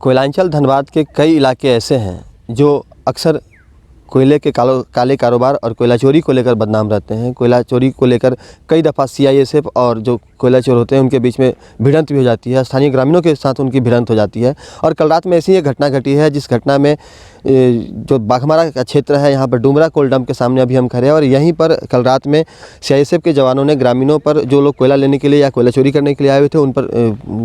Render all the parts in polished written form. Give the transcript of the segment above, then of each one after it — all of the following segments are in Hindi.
कोयलांचल धनबाद के कई इलाके ऐसे हैं जो अक्सर कोयले के काले कारोबार और कोयला चोरी को लेकर बदनाम रहते हैं। कोयला चोरी को लेकर कई दफ़ा सीआईएसएफ और जो कोयला चोर होते हैं उनके बीच में भिड़ंत भी हो जाती है, स्थानीय ग्रामीणों के साथ उनकी भिड़ंत हो जाती है। और कल रात में ऐसी एक घटना घटी है जिस घटना में जो बाघमारा का क्षेत्र है, यहाँ पर डुमरा कोल डंप के सामने अभी हम खड़े हैं और यहीं पर कल रात में सीआईएसएफ के जवानों ने ग्रामीणों पर, जो लोग कोयला लेने के लिए या कोयला चोरी करने के लिए आए हुए थे, उन पर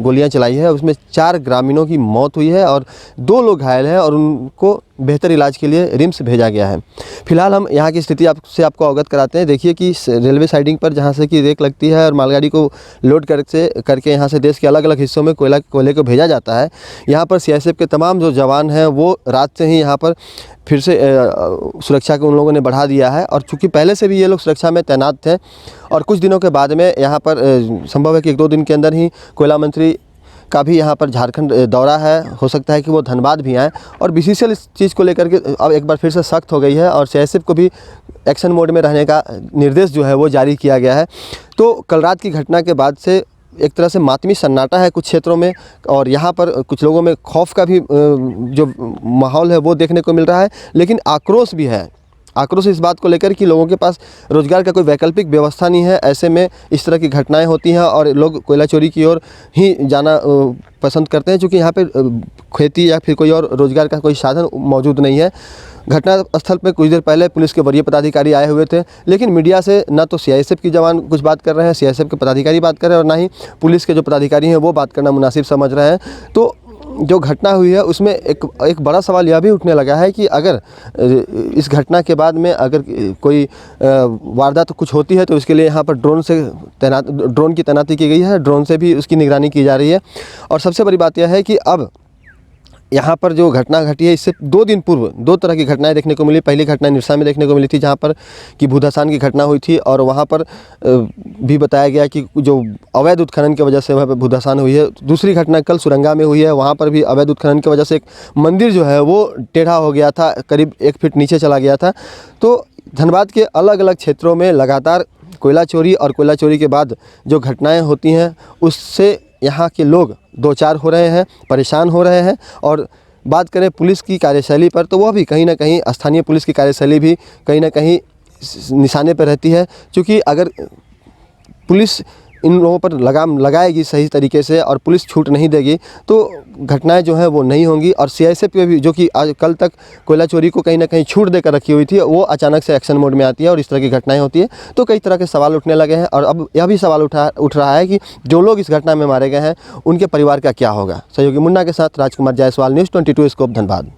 गोलियां चलाई है। उसमें 4 ग्रामीणों की मौत हुई है और 2 लोग घायल हैं और उनको बेहतर इलाज के लिए रिम्स भेजा गया है। फिलहाल हम यहाँ की स्थिति आपको अवगत कराते हैं। देखिए कि रेलवे साइडिंग पर जहाँ से कि रेक लगती है और मालगाड़ी को लोड करके यहाँ से देश के अलग अलग हिस्सों में कोयले को भेजा जाता है। यहाँ पर सीआईएसएफ के तमाम जो जवान हैं वो रात से ही यहाँ पर फिर से सुरक्षा को उन लोगों ने बढ़ा दिया है। और चूँकि पहले से भी ये लोग सुरक्षा में तैनात थे और कुछ दिनों के बाद में यहाँ पर संभव है कि 1-2 दिन के अंदर ही कोयला मंत्री का भी यहाँ पर झारखंड दौरा है, हो सकता है कि वो धनबाद भी आएँ। और बीसीसीएल इस चीज़ को लेकर के अब एक बार फिर से सख्त हो गई है और सीआईएसएफ को भी एक्शन मोड में रहने का निर्देश जो है वो जारी किया गया है। तो कल रात की घटना के बाद से एक तरह से मातमी सन्नाटा है कुछ क्षेत्रों में और यहाँ पर कुछ लोगों में खौफ का भी जो माहौल है वो देखने को मिल रहा है। लेकिन आक्रोश भी है, आक्रोश इस बात को लेकर कि लोगों के पास रोज़गार का कोई वैकल्पिक व्यवस्था नहीं है। ऐसे में इस तरह की घटनाएं होती हैं और लोग कोयला चोरी की ओर ही जाना पसंद करते हैं, क्योंकि यहाँ पे खेती या फिर कोई और रोज़गार का कोई साधन मौजूद नहीं है। घटना स्थल पर कुछ देर पहले पुलिस के वरीय पदाधिकारी आए हुए थे, लेकिन मीडिया से न तो सीआईएसएफ की जवान कुछ बात कर रहे हैं, सीआईएसएफ के पदाधिकारी बात कर रहे हैं और ना ही पुलिस के जो पदाधिकारी हैं वो बात करना मुनासिब समझ रहे हैं। तो जो घटना हुई है उसमें एक बड़ा सवाल यह भी उठने लगा है कि अगर इस घटना के बाद में अगर कोई वारदात कुछ होती है तो इसके लिए यहाँ पर ड्रोन की तैनाती की गई है, ड्रोन से भी उसकी निगरानी की जा रही है। और सबसे बड़ी बात यह है कि अब यहाँ पर जो घटना घटी है इससे 2 दिन पूर्व 2 तरह की घटनाएं देखने को मिली। पहली घटना निरसा में देखने को मिली थी जहाँ पर कि भूधासान की घटना हुई थी और वहाँ पर भी बताया गया कि जो अवैध उत्खनन की वजह से वहाँ पर भूधासान हुई है। दूसरी घटना कल सुरंगा में हुई है, वहाँ पर भी अवैध उत्खनन की वजह से एक मंदिर जो है वो टेढ़ा हो गया था, करीब 1 फीट नीचे चला गया था। तो धनबाद के अलग अलग क्षेत्रों में लगातार कोयला चोरी और कोयला चोरी के बाद जो घटनाएँ होती हैं उससे यहाँ के लोग 2-4 हो रहे हैं, परेशान हो रहे हैं। और बात करें पुलिस की कार्यशैली पर तो वह भी कहीं ना कहीं, स्थानीय पुलिस की कार्यशैली भी कहीं ना कहीं निशाने पर रहती है, क्योंकि अगर पुलिस इन लोगों पर लगाम लगाएगी सही तरीके से और पुलिस छूट नहीं देगी तो घटनाएं जो हैं वो नहीं होंगी। और सीआईएसएफ पे भी, जो कि आज कल तक कोयला चोरी को कहीं ना कहीं छूट देकर रखी हुई थी, वो अचानक से एक्शन मोड में आती है और इस तरह की घटनाएं होती है तो कई तरह के सवाल उठने लगे हैं। और अब यह भी सवाल उठ रहा है कि जो लोग इस घटना में मारे गए हैं उनके परिवार का क्या होगा। सहयोगी मुन्ना के साथ राजकुमार जायसवाल, न्यूज़ 22 स्कोप, धनबाद।